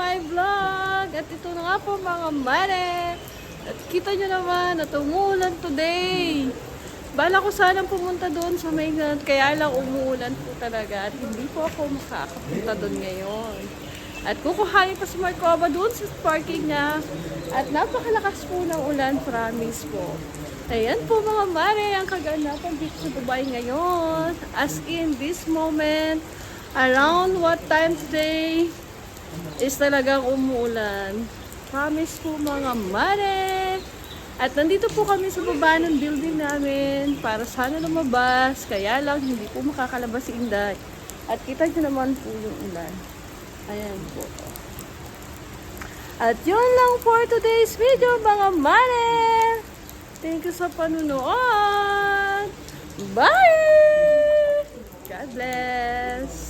my vlog. At ito na nga po mga mare. At kita nyo naman at umuulan today. Bala ko sanang pumunta doon sa Mainland, kaya lang umuulan po talaga at hindi po ako makakapunta doon ngayon. At kukuhanin pa si Marcova doon sa parking niya at napakalakas po ng ulan, promise po. Ayan po mga mare, ang kaganapan dito sa Dubai ngayon. As in this moment, around what time today is talagang umuulan. Promise po mga mare. At nandito po kami sa baba ng building namin para sana lumabas. Kaya lang hindi po makakalabas si Inday. At kita nyo naman po yung ulan. Ayan po. At yun lang for today's video mga mare. Thank you sa panunood. Bye! God bless!